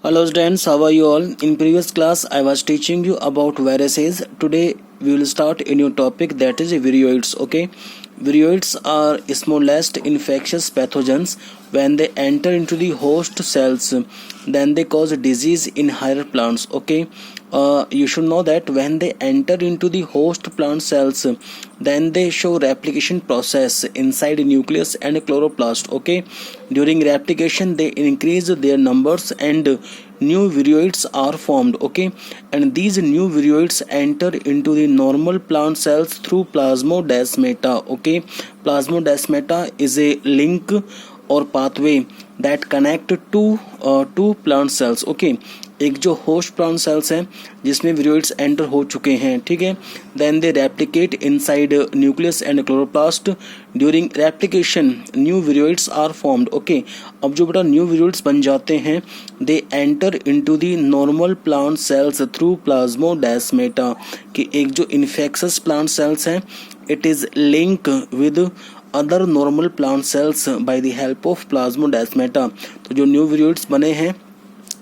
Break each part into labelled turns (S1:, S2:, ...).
S1: Hello students, how are you all? In previous class, I was teaching you about viruses. Today, we will start a new topic, that is viroids. Okay, viroids are smallest infectious pathogens. When they enter into the host cells, then they cause disease in higher plants. Okay, you should know that when they enter into the host plant cells, then they show replication process inside nucleus and chloroplast. Okay, during replication they increase their numbers and new viroids are formed. Okay, and these new viroids enter into the normal plant cells through plasmodesmata. Okay, plasmodesmata is a link और pathway that connect two plant cells. Okay, एक जो host plant cells हैं जिसमें viroids enter हो चुके हैं, ठीक है, then they replicate inside nucleus and chloroplast. During replication new viroids are formed. Okay, अब जो बेटा न्यू विरोइड्स बन जाते हैं, they enter into the normal plant cells through plasmodesmata. कि एक जो इन्फेक्शस प्लांट सेल्स हैं, it is link with other normal plant cells by the help of plasmodesmata. तो जो न्यू विरोइड्स बने हैं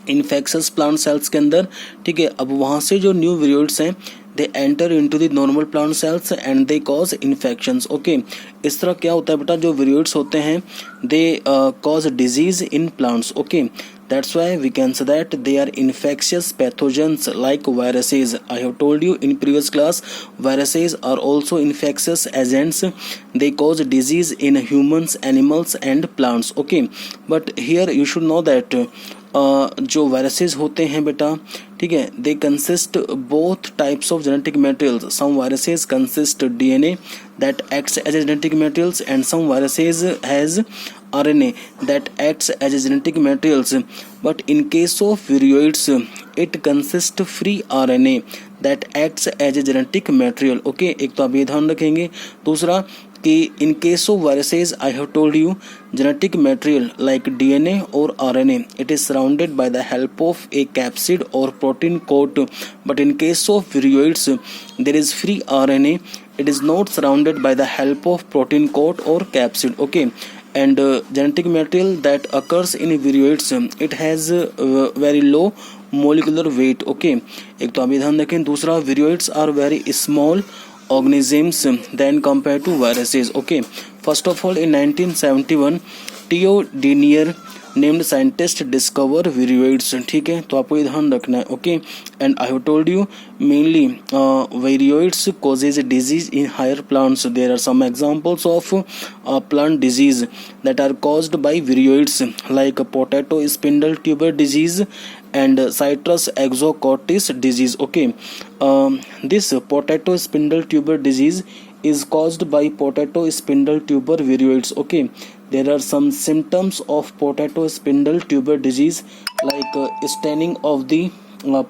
S1: इन्फेक्शस प्लांट सेल्स के अंदर, ठीक है, अब वहाँ से जो न्यू विरोइड्स हैं they enter into the normal plant sales and they cause infections. Okay, इस तरह क्या होता है बेटा, जो विरोइड्स होते हैं they cause disease in plants. Okay, that's why we can say that they are infectious pathogens like viruses. I have told you in previous class, viruses are also infectious agents. They cause disease in humans, animals and plants. Okay, but here you should know that जो viruses होते हैं बेटा, ठीक है, they consist both types of genetic materials. Some viruses consist DNA that acts as a genetic materials and some viruses has RNA that acts as a genetic materials, but in case of viroids it consists free RNA that acts as a genetic material. Okay, एक तो आप ये ध्यान रखेंगे. दूसरा कि in case of viruses I have told you genetic material like DNA or RNA, it is surrounded by the help of a capsid or protein coat, but in case of viroids there is free RNA, it is not surrounded by the help of protein coat or capsid. Okay, and genetic material that occurs in viroids, it has very low molecular weight. Okay, एक तो आप ये ध्यान रखें. दूसरा, viroids are very small organisms than compared to viruses. Okay, first of all in 1971 Theo Denier named scientist discover viroids. ठीक है, तो आपको ये ध्यान रखना है. Okay, and I have told you mainly viroids causes disease in higher plants. There are some examples of plant disease that are caused by viroids like potato spindle tuber disease and citrus exocortis disease. Okay, this potato spindle tuber disease is caused by potato spindle tuber viroids. Okay, there are some symptoms of potato spindle tuber disease like staining of the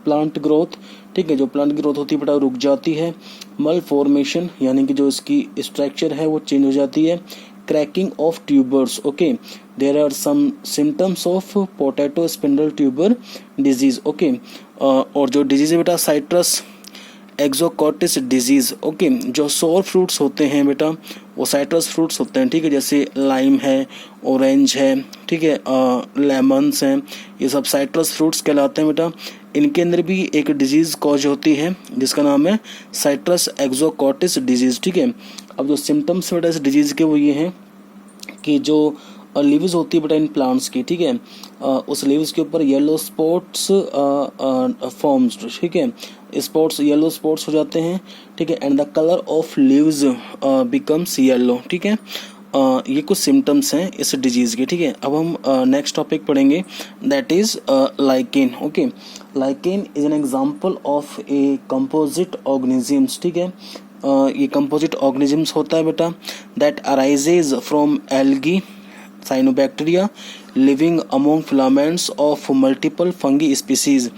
S1: plant growth. ठीक है, जो plant की growth होती है बेटा रुक जाती है. मल फॉर्मेशन यानी कि जो इसकी स्ट्रक्चर है वो चेंज हो जाती है. Cracking of tubers. Okay, there are some symptoms of potato spindle tuber disease. Okay, और जो डिजीज है बेटा साइट्रस एक्सोकॉर्टिस डिजीज. ओके, जो सोर फ्रूट्स होते हैं बेटा वो साइट्रस फ्रूट्स होते हैं. ठीक है, जैसे लाइम है, ऑरेंज है, ठीक है, लेमन्स हैं, ये सब साइट्रस फ्रूट्स कहलाते हैं बेटा. इनके अंदर भी एक डिजीज कॉज होती है जिसका नाम है साइट्रस एक्सोकॉर्टिस डिजीज. ठीक है, अब जो सिम्टम्स बेटा इस डिजीज के वो ये हैं कि जो लीव्स होती है बेटा इन प्लांट्स की, ठीक है, उस लीव्स के ऊपर येलो स्पॉट्स फॉर्म्स. ठीक है, स्पॉट्स येलो स्पॉट्स हो जाते हैं. ठीक है, and the colour of leaves becomes yellow. ठीक है, ये कुछ सिम्टम्स हैं इस डिजीज के. ठीक है, अब हम नेक्स्ट टॉपिक पढ़ेंगे that is lichen. Okay, lichen is an example of a composite organisms. ठीक है, ये कंपोजिट ऑर्गेनिजम्स होता है बेटा that arises from algae cyanobacteria living among filaments of multiple fungi species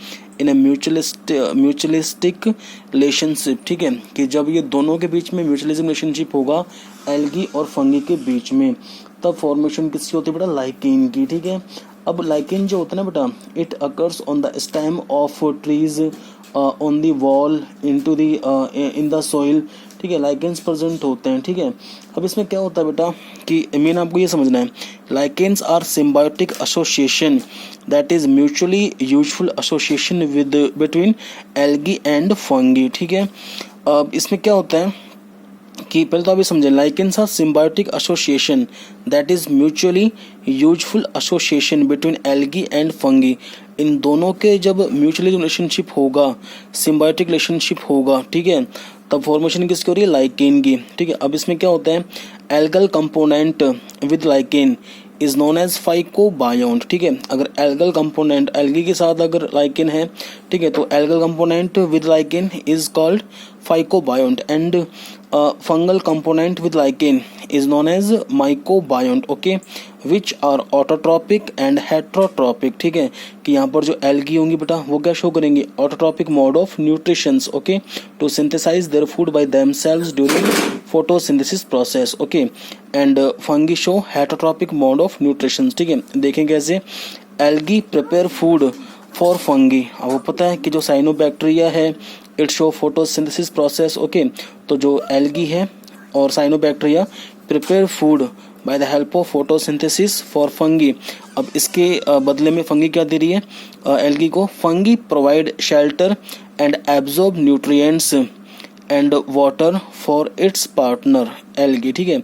S1: in A mutualistic relationship. ठीक है, कि जब ये दोनों के बीच में म्यूचुअलिज्म रिलेशनशिप होगा एल्गी और फंगी के बीच में, तब फॉर्मेशन किसकी होती है बेटा, लाइकेन की. ठीक है, अब लाइकेन जो होता है ना बेटा, it occurs on the stem of trees on the wall into the in the soil. ठीक है, लाइकेंस प्रेजेंट होते हैं। ठीक है, अब इसमें क्या होता है बेटा कि मेन आपको ये समझना है, lichens are symbiotic association that is mutually useful association with between algae and fungi. ठीक है, अब इसमें क्या होता है कि पहले तो आप ये समझें, lichens are symbiotic association that is mutually useful association between algae and fungi. इन दोनों के जब म्यूचुअली रिलेशनशिप होगा, सिम्बायोटिक रिलेशनशिप होगा, ठीक है, तब फॉर्मेशन किसकी हो रही है, लाइकेन की। ठीक है, अब इसमें क्या होता है, algal component with lichen is known as phycobiont. ठीक है, अगर एल्गल कंपोनेंट एल्गी के साथ अगर लाइकेन है, ठीक है, तो algal component with lichen is called phycobiont and fungal component with lichen is known as mycobiont. Okay, which are autotrophic and heterotrophic. ठीक है, कि यहाँ पर जो एल्गी होंगी बेटा वो क्या शो करेंगे, autotrophic mode of nutritions, okay, to synthesize their food by themselves during photosynthesis process. Okay, and fungi show heterotrophic mode of nutritions. ठीक है, देखें कैसे, algae prepare food for fungi. आपको पता है कि जो साइनोबैक्टीरिया है it show photosynthesis process. Okay, तो जो एल्गी है और cyanobacteria prepare food by the help of photosynthesis for fungi. अब इसके बदले में फंगी क्या दे रही है एल्गी को, fungi provide shelter and absorb nutrients and water for its partner algae. ठीक है,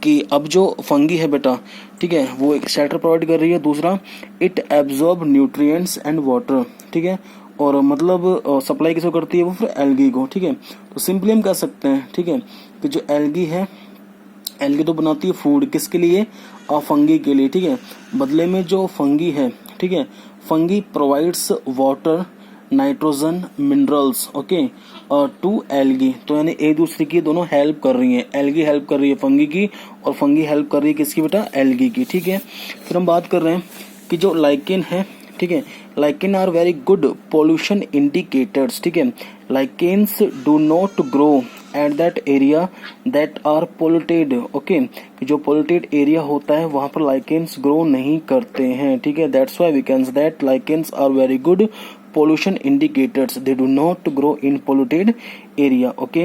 S1: कि अब जो फंगी है बेटा, ठीक है, वो एक शेल्टर प्रोवाइड कर रही है, दूसरा it absorb nutrients and water. ठीक है, और मतलब सप्लाई किसको करती है, वो फिर एल्गी को। ठीक है, तो सिंपली हम कह सकते हैं, ठीक है, कि जो एल्गी है, एल्गी तो बनाती है फूड किसके लिए, फंगी के लिए। ठीक है, बदले में जो फंगी है, ठीक है, fungi provides water, nitrogen, minerals, okay, to algae. तो यानी एक दूसरे की दोनों हेल्प कर रही हैं, एल्गी हेल्प कर रही है फंगी की और फंगी हेल्प कर रही है किसकी बेटा, एल्गी की। ठीक है, फिर हम बात कर रहे हैं कि जो लाइकेन है, ठीक है, lichen are very good pollution indicators. ठीक है, lichens do not grow at that area that are polluted. Okay, जो पोल्यूटेड एरिया होता है वहां पर लाइकेन्स ग्रो नहीं करते हैं। ठीक है, that's why we can say that lichens are very good pollution indicators, they do not grow in polluted area. Okay,